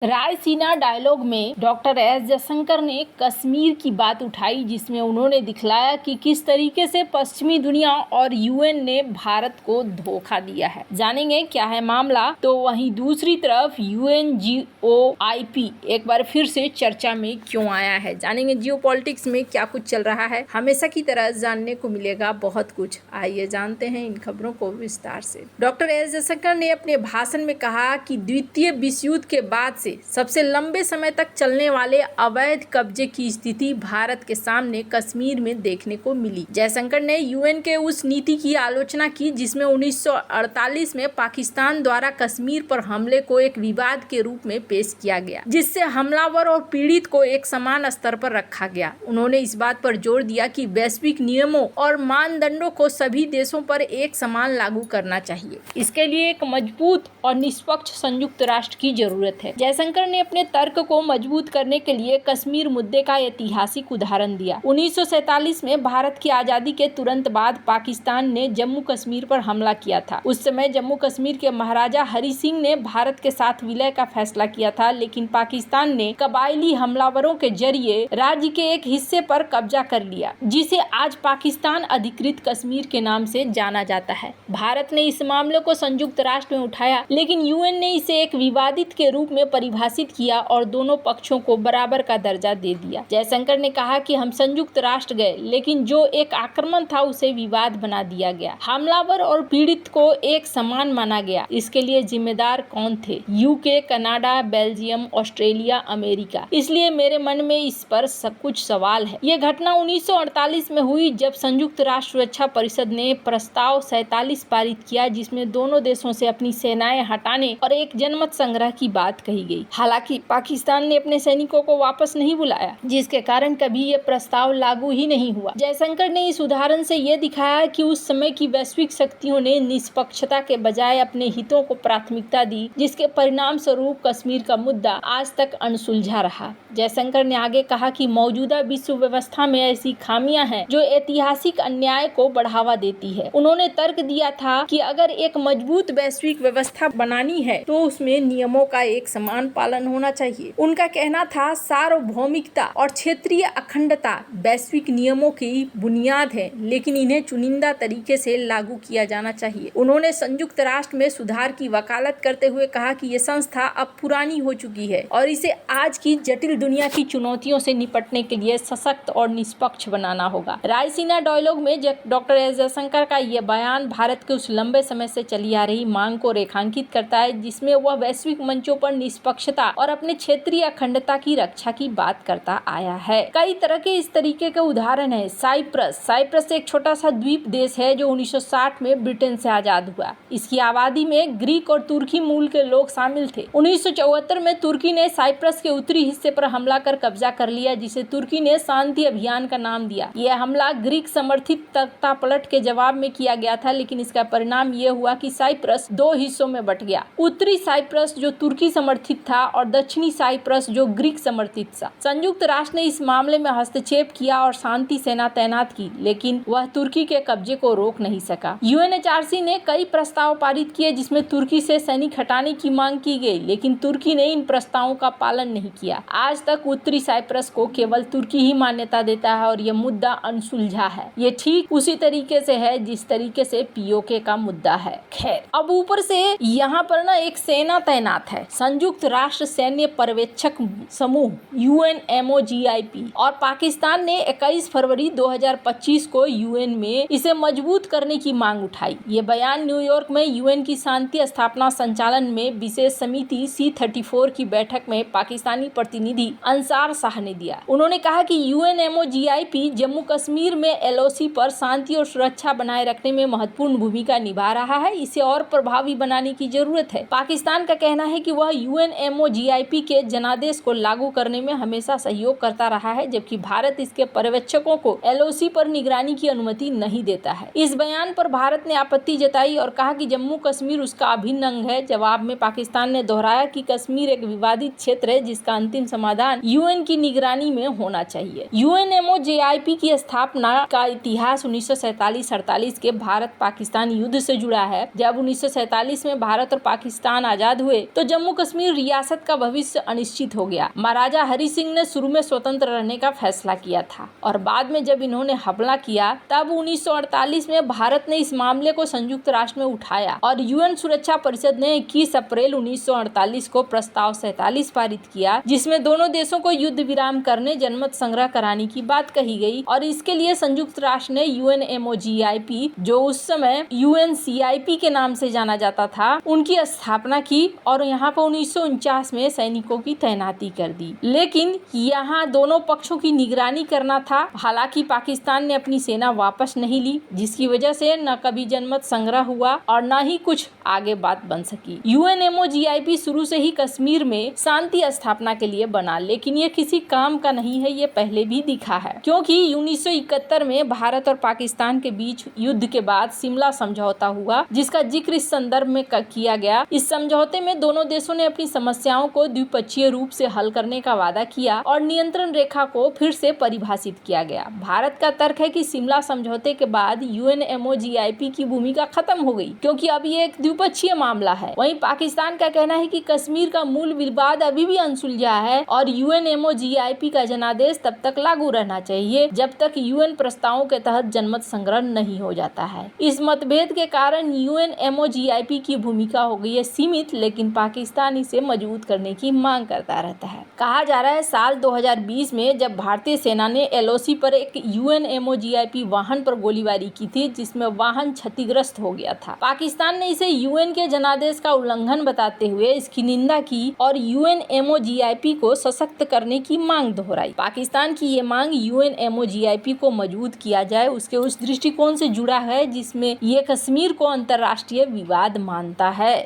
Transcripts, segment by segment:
Raisina dialogue में doctor S Jaishankar ने कश्मीर की बात उठाई, जिसमें उन्होंने दिखलाया कि किस तरीके से पश्चिमी दुनिया और यूएन ने भारत को धोखा दिया है। जानेंगे क्या है मामला। तो वहीं दूसरी तरफ UNGOIP एक बार फिर से चर्चा में क्यों आया है। जानेंगे जियोपॉलिटिक्स में क्या कुछ चल रहा है। हमेशा की तरह जानने को मिलेगा बहुत कुछ। आइए जानते हैं इन खबरों को विस्तार से। डॉक्टर एस जयशंकर ने अपने भाषण में कहा कि द्वितीय विश्व युद्ध के बाद से सबसे लंबे समय तक चलने वाले अवैध कब्जे की स्थिति भारत के सामने कश्मीर में देखने को मिली। जयशंकर ने यूएन के उस नीति की आलोचना की जिसमें 1948 में पाकिस्तान द्वारा कश्मीर पर हमले को एक विवाद के रूप में पेश किया गया, जिससे हमलावर और पीड़ित को एक समान स्तर पर रखा गया। उन्होंने इस बात पर जोर दिया कि वैश्विक नियमों और मानदंडों को सभी देशों पर एक समान लागू करना चाहिए। इसके लिए एक मजबूत और निष्पक्ष संयुक्त राष्ट्र की जरूरत है। जयशंकर ने अपने तर्क को मजबूत करने के लिए कश्मीर मुद्दे का ऐतिहासिक उदाहरण दिया। 1947 में भारत की आजादी के तुरंत बाद पाकिस्तान ने जम्मू कश्मीर पर हमला किया था। उस समय जम्मू कश्मीर के महाराजा हरि सिंह ने भारत के साथ विलय का फैसला किया था, लेकिन पाकिस्तान ने कबायली हमलावरों के जरिए राज्य के एक हिस्से पर कब्जा कर लिया, जिसे आज पाकिस्तान अधिकृत कश्मीर के नाम से जाना जाता है। भारत ने इस मामले को संयुक्त राष्ट्र में उठाया, लेकिन यूएन ने इसे एक विवादित के रूप में परिभाषित किया और दोनों पक्षों को बराबर का दर्जा दे दिया। जयशंकर ने कहा कि हम संयुक्त राष्ट्र गए, लेकिन जो एक आक्रमण था उसे विवाद बना दिया गया। हमलावर और पीड़ित को एक समान माना गया। इसके लिए जिम्मेदार कौन थे? UK, Canada, Belgium, Australia, America. इसलिए मेरे मन में इस पर सब कुछ सवाल है। यह घटना 1948 में हुई जब संयुक्त राष्ट्र सुरक्षा परिषद ने प्रस्ताव 47 पारित किया, जिसमें दोनों देशों से अपनी सेनाएं हटाने और एक जनमत संग्रह की बात कही गई। हालांकि पाकिस्तान ने अपने सैनिकों को वापस नहीं बुलाया, जिसके कारण कभी ये प्रस्ताव लागू ही नहीं हुआ। जयशंकर ने इस उदाहरण से ये दिखाया कि उस समय की वैश्विक शक्तियों ने निष्पक्षता के बजाय अपने हितों को प्राथमिकता दी, जिसके परिणाम स्वरूप कश्मीर का मुद्दा आज तक अनसुलझा रहा। जयशंकर ने आगे कहा कि मौजूदा विश्व व्यवस्था में ऐसी खामियां हैं जो ऐतिहासिक अन्याय को बढ़ावा देती है। उन्होंने तर्क दिया था कि अगर एक मजबूत वैश्विक व्यवस्था बनानी है तो उसमें नियमों का एक समान पालन होना चाहिए। उनका कहना था सार्वभौमिकता और क्षेत्रीय अखंडता वैश्विक नियमों की बुनियाद है, लेकिन इन्हें चुनिंदा तरीके से लागू किया जाना चाहिए। उन्होंने संयुक्त राष्ट्र में सुधार की वकालत करते हुए कहा कि ये संस्था अब पुरानी हो चुकी है और इसे आज की जटिल दुनिया की चुनौतियों से निपटने के लिए सशक्त और निष्पक्ष बनाना होगा। रायसीना डायलॉग में डॉक्टर एस जयशंकर का यह बयान भारत के उस लंबे समय से चली आ रही मांग को रेखांकित करता है, जिसमें वह वैश्विक मंचों पर निष्पक्षता और अपने क्षेत्रीय अखंडता की रक्षा की बात करता आया है। कई तरह के इस तरीके के उदाहरण है। साइप्रस एक छोटा सा द्वीप देश है जो 1960 में ब्रिटेन से आजाद हुआ। इसकी आबादी में ग्रीक और तुर्की मूल के लोग शामिल थे। 1974 में तुर्की ने साइप्रस के उत्तरी हिस्से पर हमला कर कब्जा कर लिया, जिसे तुर्की ने शांति अभियान का नाम दिया। यह हमला ग्रीक समर्थित तख्तापलट के जवाब में किया गया था, लेकिन इसका परिणाम यह हुआ कि साइप्रस दो हिस्सों में बट गया। उत्तरी साइप्रस जो तुर्की समर्थित था और दक्षिणी साइप्रस जो ग्रीक समर्थित था। संयुक्त राष्ट्र ने इस मामले में हस्तक्षेप किया और शांति सेना तैनात की, लेकिन वह तुर्की के कब्जे को रोक नहीं सका। UNHRC ने कई प्रस्ताव पारित किए जिसमें तुर्की से सैनिक हटाने की मांग की गई, लेकिन तुर्की ने इन प्रस्तावों का पालन नहीं किया। आज तक उत्तरी साइप्रस को केवल तुर्की ही मान्यता देता है और यह मुद्दा अनसुलझा है। ये ठीक उसी तरीके से है जिस तरीके से POK का मुद्दा है। खैर, अब ऊपर से यहाँ पर ना एक सेना तैनात है, संयुक्त राष्ट्र सैन्य पर्यवेक्षक समूह UNMOGIP, और पाकिस्तान ने 21 फरवरी 2025 को UN में इसे मजबूत करने की मांग उठाई। ये बयान न्यूयॉर्क में UN की शांति स्थापना संचालन में विशेष समिति C34 की बैठक में पाकिस्तानी प्रतिनिधि अंसार शाह ने दिया। उन्होंने कहा कि UNMOGIP जम्मू कश्मीर में LOC पर शांति और सुरक्षा बनाए रखने में महत्वपूर्ण भूमिका निभा रहा है। इसे और प्रभावी बनाने की जरूरत है। पाकिस्तान का कहना है कि वह UNMOGIP के जनादेश को लागू करने में हमेशा सहयोग करता रहा है, जबकि भारत इसके पर्यवेक्षकों को LOC पर निगरानी की अनुमति नहीं देता है। इस बयान पर भारत ने आपत्ति जताई और कहा कि जम्मू कश्मीर उसका अभिन्न अंग है। जवाब में पाकिस्तान ने दोहराया कि कश्मीर एक विवादित क्षेत्र है जिसका अंतिम समाधान UN की निगरानी में होना चाहिए। UNMOGIP की स्थापना का इतिहास 1947-48 के भारत पाकिस्तान युद्ध से जुड़ा है। जब 1947 में भारत और पाकिस्तान आजाद हुए तो जम्मू कश्मीर रियासत का भविष्य अनिश्चित हो गया। महाराजा हरि सिंह ने शुरू में स्वतंत्र रहने का फैसला किया था और बाद में जब इन्होंने हमला किया तब 1948 में भारत ने इस मामले को संयुक्त राष्ट्र में उठाया और यूएन सुरक्षा परिषद ने 21 अप्रैल 1948 को प्रस्ताव 47 पारित किया, जिसमें दोनों देशों को युद्ध विराम करने, जनमत संग्रह कराने की बात कही गई और इसके लिए संयुक्त राष्ट्र ने UNMOGIP, जो उस समय UNCIP के नाम से जाना जाता था, उनकी स्थापना की और यहाँ पर 1949 में सैनिकों की तैनाती कर दी। लेकिन यहाँ दोनों पक्षों की निगरानी करना था। हालांकि पाकिस्तान ने अपनी सेना वापस नहीं ली, जिसकी वजह से न कभी जनमत संग्रह हुआ और न ही कुछ आगे बात बन सकी। UNMOGIP शुरू से ही कश्मीर में शांति स्थापना के लिए बना, लेकिन ये किसी काम का नहीं है, ये पहले भी दिखा है, क्योंकि 1971 में भारत और पाकिस्तान के बीच युद्ध के बाद शिमला समझौता हुआ, जिसका जिक्र इस संदर्भ में किया गया। इस समझौते में दोनों देशों ने अपनी समस्याओं को द्विपक्षीय रूप से हल करने का वादा किया और नियंत्रण रेखा को फिर से परिभाषित किया गया। भारत का तर्क है कि शिमला समझौते के बाद UNMOGIP की भूमिका खत्म हो गई, क्योंकि अब ये एक द्विपक्षीय मामला है। वहीं पाकिस्तान का कहना है कि कश्मीर का मूल विवाद अभी भी अनसुलझा है और UNMOGIP का जनादेश तब तक लागू रहना चाहिए जब तक UN प्रस्तावों के तहत जनमत संग्रह नहीं हो जाता है। इस मतभेद के कारण UNMOGIP की भूमिका हो गई है सीमित, लेकिन पाकिस्तान इसे मजबूत करने की मांग करता रहता है। कहा जा रहा है साल 2020 में जब भारतीय सेना ने LOC पर एक UNMOGIP वाहन पर गोलीबारी की थी, जिसमें वाहन क्षतिग्रस्त हो गया था। पाकिस्तान ने इसे UN के जनादेश का उल्लंघन बताते हुए इसकी निंदा की और UNMOGIP को सशक्त करने की मांग दोहराई। पाकिस्तान की ये मांग UNMOGIP को मजबूत किया जाए, उसके उस दृष्टिकोण से जुड़ा है जिसमें ये कश्मीर को अंतर्राष्ट्रीय विवाद मानता है।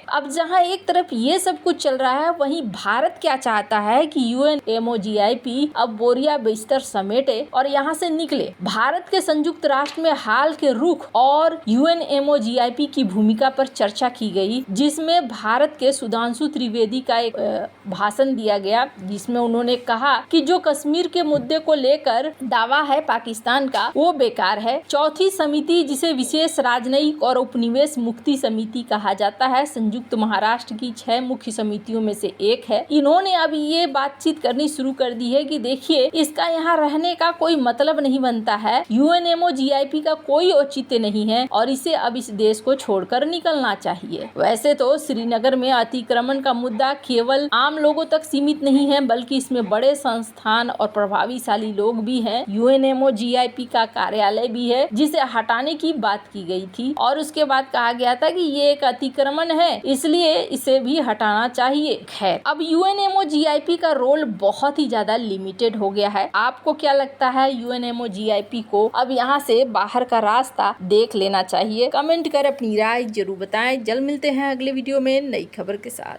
अब जहां एक तरफ ये सब कुछ चल रहा है, वहीं भारत क्या चाहता है कि UNMOGIP अब बोरिया बिस्तर समेटे और यहाँ से निकले। भारत के संयुक्त राष्ट्र में हाल के रुख और UNMOGIP की भूमिका पर चर्चा की गई, जिसमें भारत के सुधांशु त्रिवेदी का एक भाषण दिया गया, जिसमें उन्होंने कहा कि जो कश्मीर के मुद्दे को लेकर दावा है पाकिस्तान का, वो बेकार है। चौथी समिति, जिसे विशेष राजनयिक और उपनिवेश मुक्ति समिति कहा जाता है, संयुक्त महाराष्ट्र की 6 मुख्य समितियों में से एक है। इन्होंने अब ये बातचीत करनी शुरू कर दी है कि देखिए, इसका यहाँ रहने का कोई मतलब नहीं बनता है, UNMOGIP का कोई औचित्य नहीं है और इसे अब इस देश को छोड़कर निकलना चाहिए। वैसे तो श्रीनगर में अतिक्रमण का मुद्दा केवल आम लोगों तक सीमित नहीं है, बल्कि इसमें बड़े संस्थान और प्रभावशाली लोग भी हैं। UNMOGIP का कार्यालय भी है, जिसे हटाने की बात की गई थी और उसके बाद कहा गया था कि ये एक अतिक्रमण है, इसलिए इसे भी हटाना चाहिए। खैर, अब UNMOGIP का रोल बहुत ही ज्यादा लिमिटेड हो गया है। आपको क्या लगता है, UNMOGIP को अब यहाँ से बाहर का रास्ता देख लेना चाहिए? कमेंट कर अपनी राय जरूर बताएं। जल्द मिलते हैं अगले वीडियो में नई खबर के साथ।